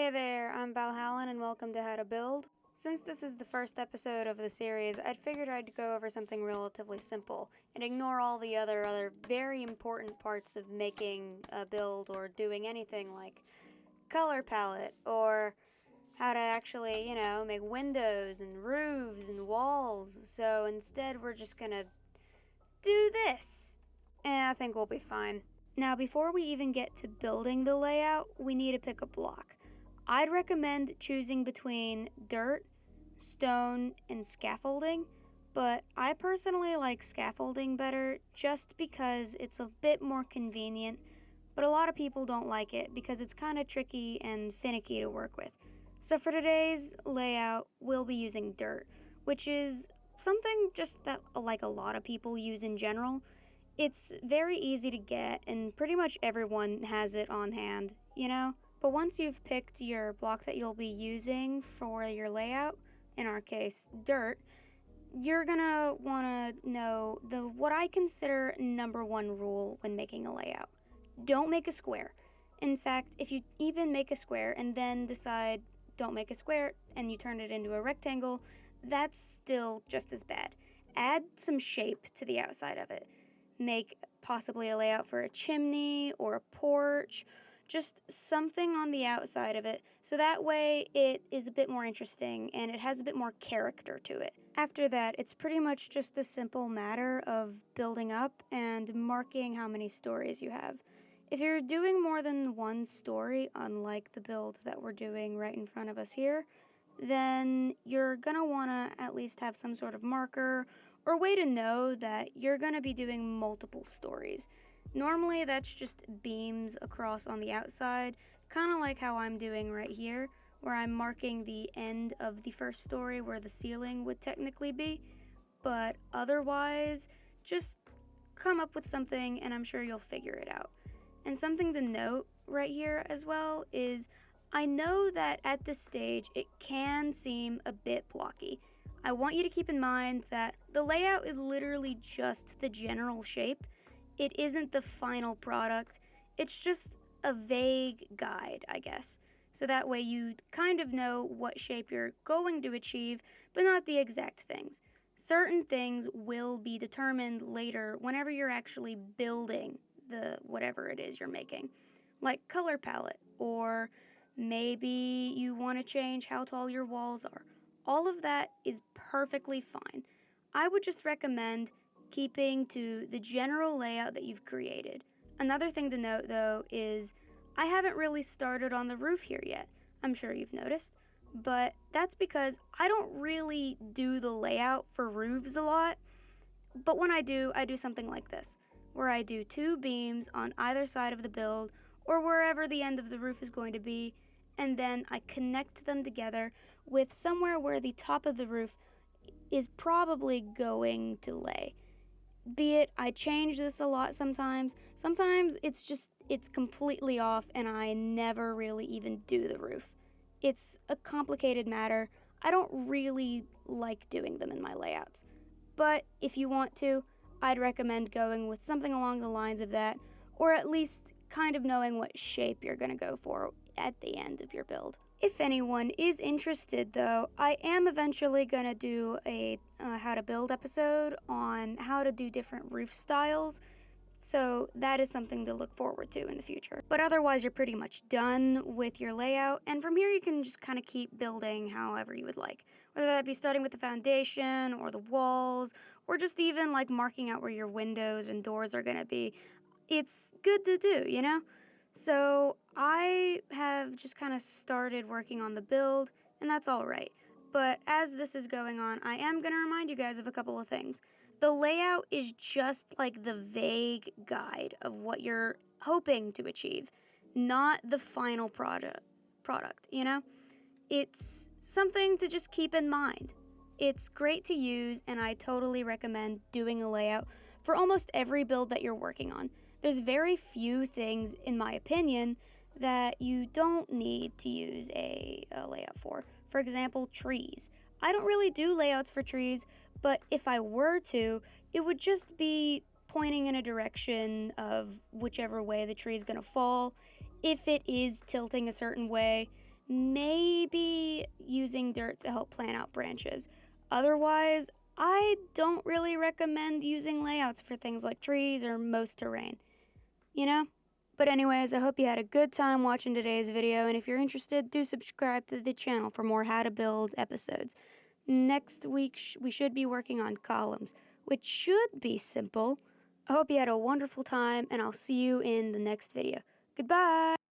Hey there, I'm Valhallen and welcome to How to Build. Since this is the first episode of the series, I'd figured I'd go over something relatively simple and ignore all the other very important parts of making a build or doing anything like color palette or how to actually, make windows and roofs and walls. So instead we're just gonna do this. And I think we'll be fine. Now, before we even get to building the layout, we need to pick a block. I'd recommend choosing between dirt, stone, and scaffolding, but I personally like scaffolding better just because it's a bit more convenient, but a lot of people don't like it because it's kind of tricky and finicky to work with. So for today's layout, we'll be using dirt, which is something just that like a lot of people use in general. It's very easy to get, and pretty much everyone has it on hand, But once you've picked your block that you'll be using for your layout, in our case, dirt, you're gonna wanna know what I consider number one rule when making a layout. Don't make a square. In fact, if you even make a square and then decide don't make a square and you turn it into a rectangle, that's still just as bad. Add some shape to the outside of it. Make possibly a layout for a chimney or a porch, just something on the outside of it, so that way it is a bit more interesting and it has a bit more character to it. After that, it's pretty much just a simple matter of building up and marking how many stories you have. If you're doing more than one story, unlike the build that we're doing right in front of us here, then you're gonna wanna at least have some sort of marker or way to know that you're gonna be doing multiple stories. Normally that's just beams across on the outside, kind of like how I'm doing right here, where I'm marking the end of the first story where the ceiling would technically be, but otherwise, just come up with something and I'm sure you'll figure it out. And something to note right here as well is I know that at this stage it can seem a bit blocky. I want you to keep in mind that the layout is literally just the general shape. It isn't the final product. It's just a vague guide, I guess. So that way you kind of know what shape you're going to achieve, but not the exact things. Certain things will be determined later whenever you're actually building the whatever it is you're making, like color palette, or maybe you want to change how tall your walls are. All of that is perfectly fine. I would just recommend keeping to the general layout that you've created. Another thing to note, though, is I haven't really started on the roof here yet. I'm sure you've noticed, but that's because I don't really do the layout for roofs a lot. But when I do something like this, where I do 2 beams on either side of the build, or wherever the end of the roof is going to be, and then I connect them together with somewhere where the top of the roof is probably going to lay. Be it I change this a lot sometimes it's completely off and I never really even do the roof. It's a complicated matter. I don't really like doing them in my layouts. But if you want to, I'd recommend going with something along the lines of that, or at least kind of knowing what shape you're gonna go for at the end of your build. If anyone is interested, though, I am eventually going to do a how to build episode on how to do different roof styles, so that is something to look forward to in the future. But otherwise, you're pretty much done with your layout, and from here you can just kind of keep building however you would like. Whether that be starting with the foundation, or the walls, or just even like marking out where your windows and doors are going to be. It's good to do, So I have just kind of started working on the build, and that's all right. But as this is going on, I am going to remind you guys of a couple of things. The layout is just like the vague guide of what you're hoping to achieve, not the final product, It's something to just keep in mind. It's great to use, and I totally recommend doing a layout for almost every build that you're working on. There's very few things, in my opinion, that you don't need to use a layout for. For example, trees. I don't really do layouts for trees, but if I were to, it would just be pointing in a direction of whichever way the tree is going to fall. If it is tilting a certain way, maybe using dirt to help plan out branches. Otherwise, I don't really recommend using layouts for things like trees or most terrain, you know? But anyways, I hope you had a good time watching today's video, and if you're interested, do subscribe to the channel for more how to build episodes. Next week, we should be working on columns, which should be simple. I hope you had a wonderful time, and I'll see you in the next video. Goodbye!